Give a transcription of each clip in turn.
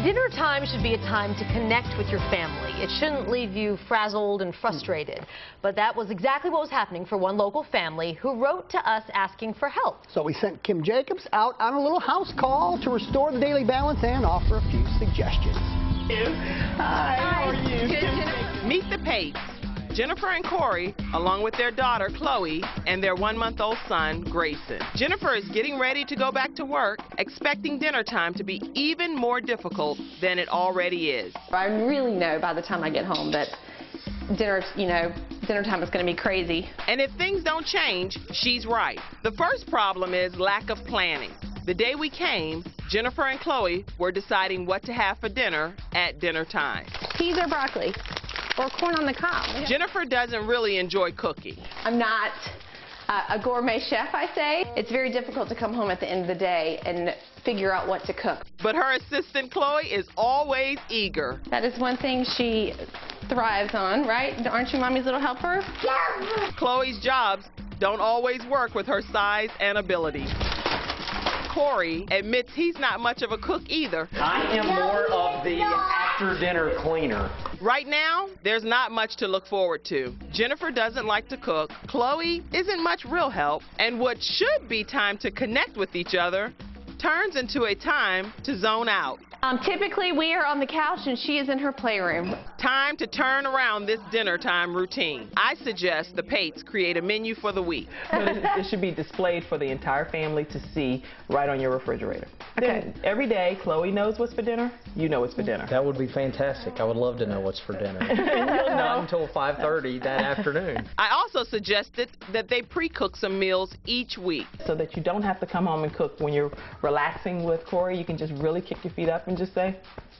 Dinner time should be a time to connect with your family. It shouldn't leave you frazzled and frustrated. But that was exactly what was happening for one local family who wrote to us asking for help. So we sent Kim Jacobs out on a little house call to restore the daily balance and offer a few suggestions. Hi, how are you? Good. Meet the Pates. Jennifer and Corey, along with their daughter, Chloe, and their one-month-old son, Grayson. Jennifer is getting ready to go back to work, expecting dinner time to be even more difficult than it already is. I really know by the time I get home that dinner time is going to be crazy. And if things don't change, she's right. The first problem is lack of planning. The day we came, Jennifer and Chloe were deciding what to have for dinner at dinner time. Peas or broccoli? Or corn on the cob. Jennifer doesn't really enjoy cooking. I'm not a gourmet chef, I say. It's very difficult to come home at the end of the day and figure out what to cook. But her assistant, Chloe, is always eager. That is one thing she thrives on, right? Aren't you Mommy's little helper? Yeah. Chloe's jobs don't always work with her size and ability. Corey admits he's not much of a cook either. I am more of the after-dinner cleaner. Right now, there's not much to look forward to. Jennifer doesn't like to cook. Chloe isn't much real help. And what should be time to connect with each other turns into a time to zone out. Typically, we are on the couch and she is in her playroom. Time to turn around this dinner time routine. I suggest the Pates create a menu for the week. But it should be displayed for the entire family to see right on your refrigerator. Okay. Then every day, Chloe knows what's for dinner, you know what's for dinner. That would be fantastic. I would love to know what's for dinner. You'll Not until 5:30 that afternoon. I also suggested that they pre-cook some meals each week. So that you don't have to come home and cook when you're relaxing with Corey. You can just really kick your feet up and just say,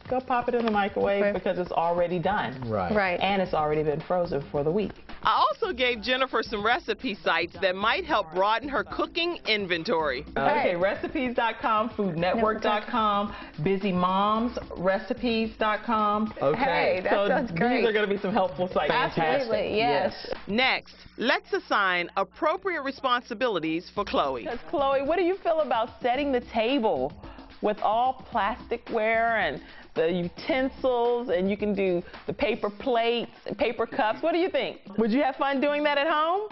go pop it in the microwave because it's already done. Right. And it's already been frozen for the week. I also gave Jennifer some recipe sites that might help broaden her cooking inventory. Okay, recipes.com, foodnetwork.com, busymomsrecipes.com. Okay. Hey, that sounds great. These are going to be some helpful sites. Absolutely, yes. Next, let's assign appropriate responsibilities for Chloe. Because Chloe, what do you feel about setting the table with all plasticware and the utensils, and you can do the paper plates and paper cups? What do you think? Would you have fun doing that at home?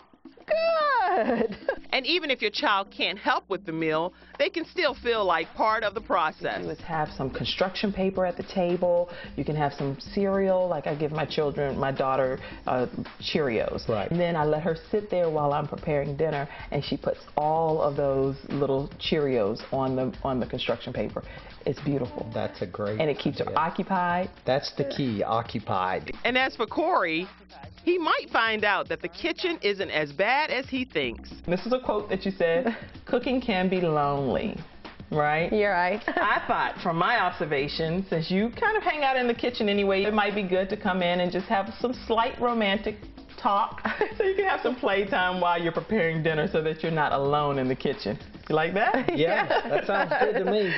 Good. And even if your child can't help with the meal, they can still feel like part of the process. You have some construction paper at the table. You can have some cereal, like I give my daughter Cheerios. Right. And then I let her sit there while I'm preparing dinner, and she puts all of those little Cheerios on the construction paper. It's beautiful. That's a great And it keeps her occupied. That's the key, occupied. And as for Corey, he might find out that the kitchen isn't as bad as he thinks. This is a quote that you said, cooking can be lonely, right? You're right. I thought, from my observation, since you kind of hang out in the kitchen anyway, it might be good to come in and just have some slight romantic talk so you can have some playtime while you're preparing dinner so that you're not alone in the kitchen. You like that? Yeah, that sounds good to me.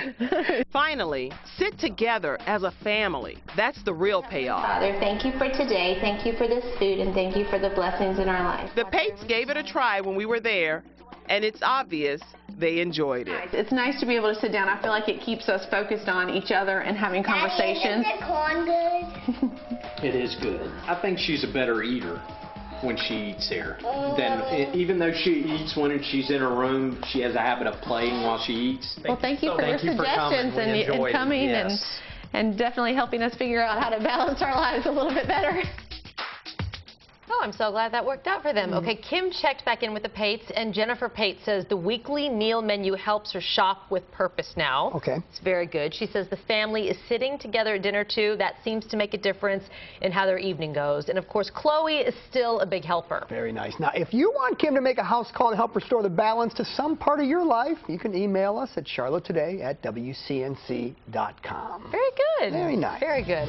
Finally, sit together as a family. That's the real payoff. Father, thank you for today. Thank you for this food, and thank you for the blessings in our life. The Pates gave it a try when we were there, and it's obvious they enjoyed it. It's nice to be able to sit down. I feel like it keeps us focused on each other and having conversations. Daddy, isn't the corn good? It is good. I think she's a better eater when she eats here. Then, even though she eats when she's in her room, she has a habit of playing while she eats. Well, thank you for your suggestions and coming and definitely helping us figure out how to balance our lives a little bit better. Oh, I'm so glad that worked out for them. Okay, Kim checked back in with the Pates, and Jennifer Pate says the weekly meal menu helps her shop with purpose now. Okay. It's very good. She says the family is sitting together at dinner, too. That seems to make a difference in how their evening goes. And, of course, Chloe is still a big helper. Very nice. Now, if you want Kim to make a house call to help restore the balance to some part of your life, you can email us at charlottetoday@wcnc.com. Very good. Very nice. Very good.